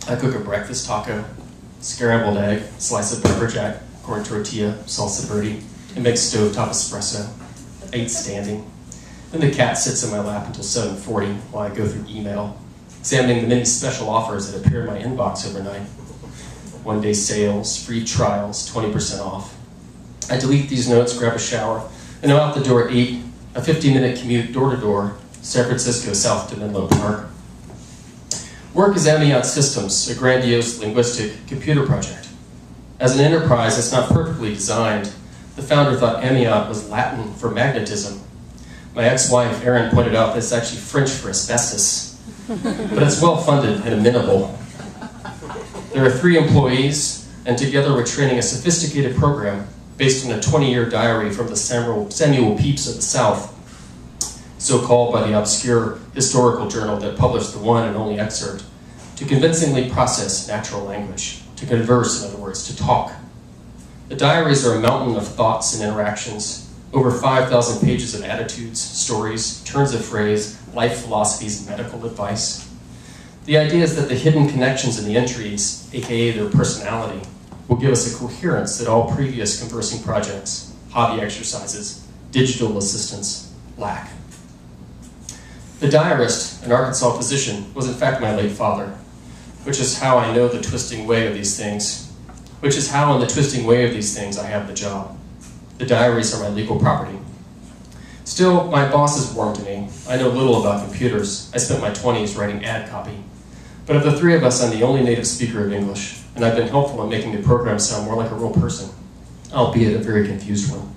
I cook a breakfast taco, scrambled egg, slice of pepper jack, corn tortilla, salsa verde, and make stovetop espresso. I eat standing. Then the cat sits in my lap until 7:40 while I go through email, examining the many special offers that appear in my inbox overnight. One-day sales, free trials, 20% off. I delete these notes, grab a shower, and I'm out the door at 8, a 15-minute commute door-to-door, San Francisco south to Menlo Park. Work is Amiot Systems, a grandiose linguistic computer project. As an enterprise that's not perfectly designed, the founder thought Amiot was Latin for magnetism. My ex-wife, Erin, pointed out that it's actually French for asbestos, but it's well-funded and amenable. There are 3 employees, and together we're training a sophisticated program based on a 20-year diary from the Samuel Pepys of the South, so called by the obscure historical journal that published the one and only excerpt, to convincingly process natural language, to converse, in other words, to talk. The diaries are a mountain of thoughts and interactions, over 5,000 pages of attitudes, stories, turns of phrase, life philosophies, and medical advice. The idea is that the hidden connections in the entries, aka their personality, will give us a coherence that all previous conversing projects, hobby exercises, digital assistants lack. The diarist, an Arkansas physician, was in fact my late father, which is how I know the twisting way of these things, which is how in the twisting way of these things I have the job. The diaries are my legal property. Still, my boss is warm to me. I know little about computers. I spent my 20s writing ad copy. But of the 3 of us, I'm the only native speaker of English, and I've been helpful in making the program sound more like a real person, albeit a very confused one.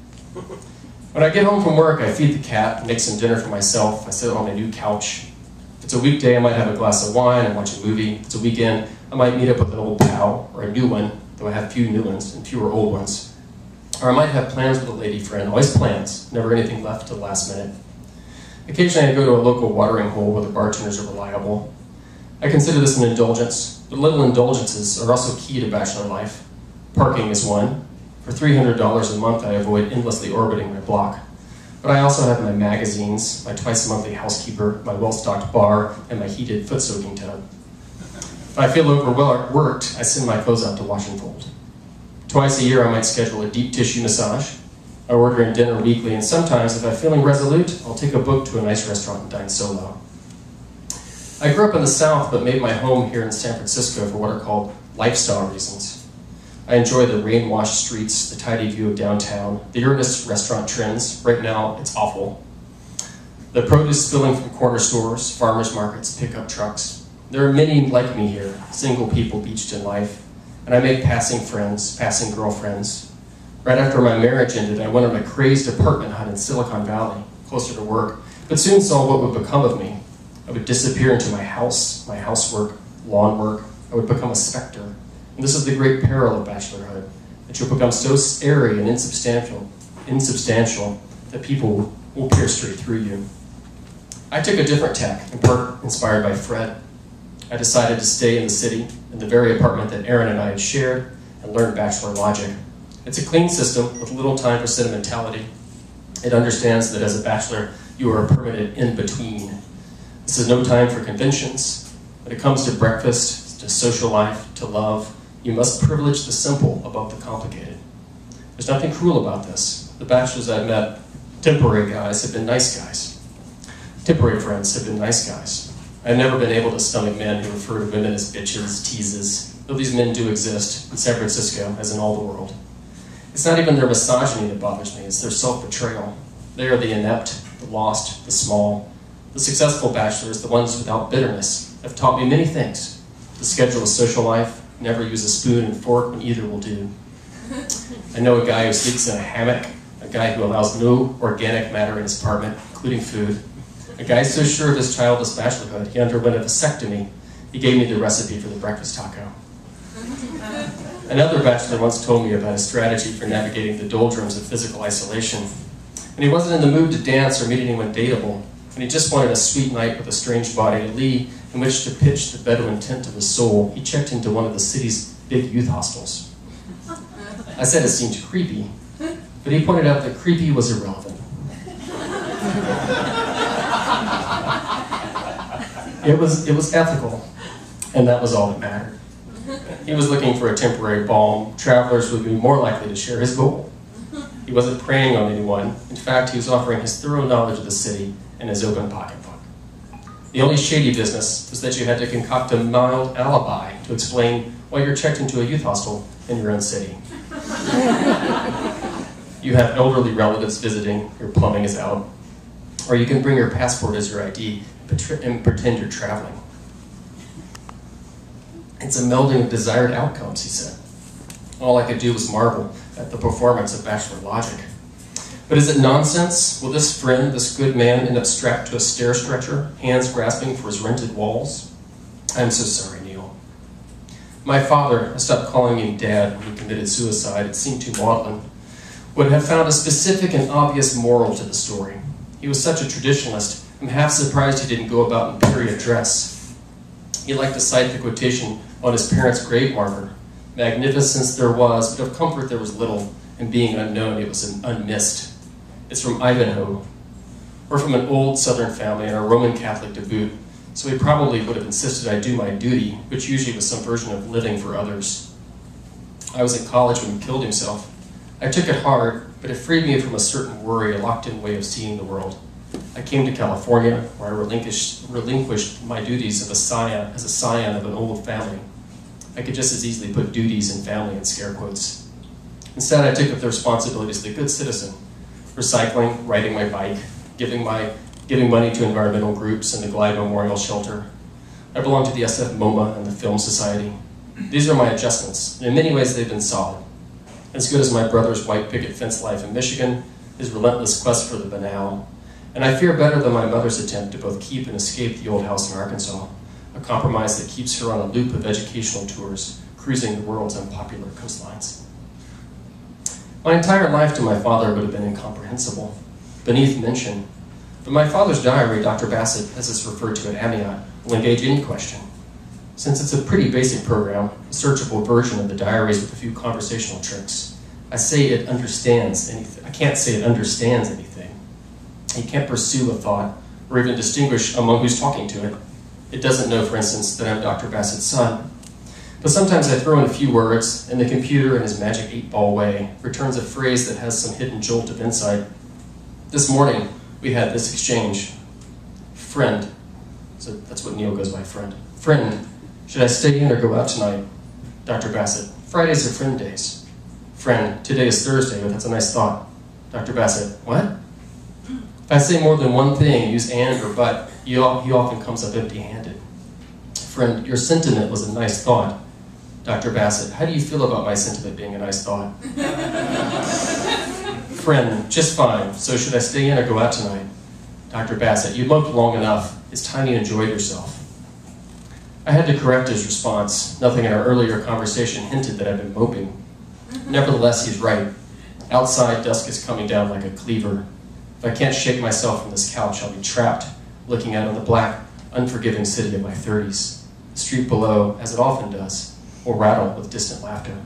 When I get home from work, I feed the cat, make some dinner for myself, I sit on my new couch. If it's a weekday, I might have a glass of wine and watch a movie. If it's a weekend, I might meet up with an old pal, or a new one, though I have few new ones and fewer old ones. Or I might have plans with a lady friend, always plans, never anything left to the last minute. Occasionally I go to a local watering hole where the bartenders are reliable. I consider this an indulgence, but little indulgences are also key to bachelor life. Parking is one. For $300 a month, I avoid endlessly orbiting my block. But I also have my magazines, my twice-monthly housekeeper, my well-stocked bar, and my heated foot-soaking tub. If I feel overworked, I send my clothes out to wash and fold. Twice a year, I might schedule a deep tissue massage. I order in dinner weekly, and sometimes, if I'm feeling resolute, I'll take a book to a nice restaurant and dine solo. I grew up in the South, but made my home here in San Francisco for what are called lifestyle reasons. I enjoy the rain-washed streets, the tidy view of downtown, the earnest restaurant trends. Right now, it's awful. The produce spilling from corner stores, farmers markets, pickup trucks. There are many like me here, single people beached in life, and I make passing friends, passing girlfriends. Right after my marriage ended, I went on a crazed apartment hunt in Silicon Valley, closer to work, but soon saw what would become of me. I would disappear into my house, my housework, lawn work. I would become a specter. And this is the great peril of bachelorhood, that you'll become so airy and insubstantial that people will peer straight through you. I took a different tack, in part inspired by Fred. I decided to stay in the city, in the very apartment that Erin and I had shared, and learn bachelor logic. It's a clean system with little time for sentimentality. It understands that as a bachelor, you are a permanent in-between. This is no time for conventions. When it comes to breakfast, to social life, to love, you must privilege the simple above the complicated. There's nothing cruel about this. The bachelors I've met, temporary guys, have been nice guys. Temporary friends have been nice guys. I've never been able to stomach men who refer to women as bitches, teases, though these men do exist in San Francisco, as in all the world. It's not even their misogyny that bothers me, it's their self-betrayal. They are the inept, the lost, the small. The successful bachelors, the ones without bitterness, have taught me many things. To schedule a social life, never use a spoon and fork when either will do. I know a guy who sleeps in a hammock, a guy who allows no organic matter in his apartment, including food. A guy so sure of his childless bachelorhood, he underwent a vasectomy. He gave me the recipe for the breakfast taco. Another bachelor once told me about a strategy for navigating the doldrums of physical isolation. And he wasn't in the mood to dance or meet anyone dateable, and he just wanted a sweet night with a strange body to lee in which to pitch the Bedouin tent of his soul. He checked into one of the city's big youth hostels. I said it seemed creepy, but he pointed out that creepy was irrelevant. It was ethical. And that was all that mattered. He was looking for a temporary balm. Travelers would be more likely to share his goal. He wasn't preying on anyone. In fact, he was offering his thorough knowledge of the city and his open pocketbook. The only shady business was that you had to concoct a mild alibi to explain why you're checked into a youth hostel in your own city. You have elderly relatives visiting, your plumbing is out. Or you can bring your passport as your ID and pretend you're traveling. It's a melding of desired outcomes, he said. All I could do was marvel at the performance of bachelor logic. But is it nonsense? Will this friend, this good man, end up strapped to a stair stretcher, hands grasping for his rented walls? I'm so sorry, Neil. My father, I stopped calling him Dad when he committed suicide, it seemed too maudlin, would have found a specific and obvious moral to the story. He was such a traditionalist, I'm half surprised he didn't go about in period dress. He liked to cite the quotation on his parents' grave marker. Magnificence there was, but of comfort there was little, and being unknown it was unmissed. It's from Ivanhoe. We're from an old Southern family and a Roman Catholic to boot, so he probably would have insisted I do my duty, which usually was some version of living for others. I was in college when he killed himself. I took it hard, but it freed me from a certain worry, a locked-in way of seeing the world. I came to California, where I relinquished my duties as a scion of an old family. I could just as easily put duties and family in scare quotes. Instead, I took up the responsibilities of a good citizen, recycling, riding my bike, giving money to environmental groups and the Glide Memorial Shelter. I belong to the SF MoMA and the Film Society. These are my adjustments, and in many ways they've been solid. As good as my brother's white picket fence life in Michigan, his relentless quest for the banal, and I fear better than my mother's attempt to both keep and escape the old house in Arkansas, a compromise that keeps her on a loop of educational tours, cruising the world's unpopular coastlines. My entire life to my father would have been incomprehensible, beneath mention. But my father's diary, Dr. Bassett, as it's referred to at Amiot, will engage any question. Since it's a pretty basic program, a searchable version of the diaries with a few conversational tricks, I say it understands anything. I can't say it understands anything. You can't pursue a thought or even distinguish among who's talking to it. It doesn't know, for instance, that I'm Dr. Bassett's son. But sometimes I throw in a few words, and the computer, in his magic 8-ball way, returns a phrase that has some hidden jolt of insight. This morning, we had this exchange. Friend. So that's what Neil goes by, friend. Friend, should I stay in or go out tonight? Dr. Bassett, Fridays are friend days. Friend, today is Thursday, but that's a nice thought. Dr. Bassett, what? If I say more than one thing, use and or but, he often comes up empty-handed. Friend, your sentiment was a nice thought. Dr. Bassett, how do you feel about my sentiment being a nice thought? Friend, just fine. So should I stay in or go out tonight? Dr. Bassett, you moped long enough. It's time you enjoyed yourself. I had to correct his response. Nothing in our earlier conversation hinted that I'd been moping. Nevertheless, he's right. Outside, dusk is coming down like a cleaver. If I can't shake myself from this couch, I'll be trapped, looking out on the black, unforgiving city of my 30s. The street below, as it often does, will rattle with distant laughter.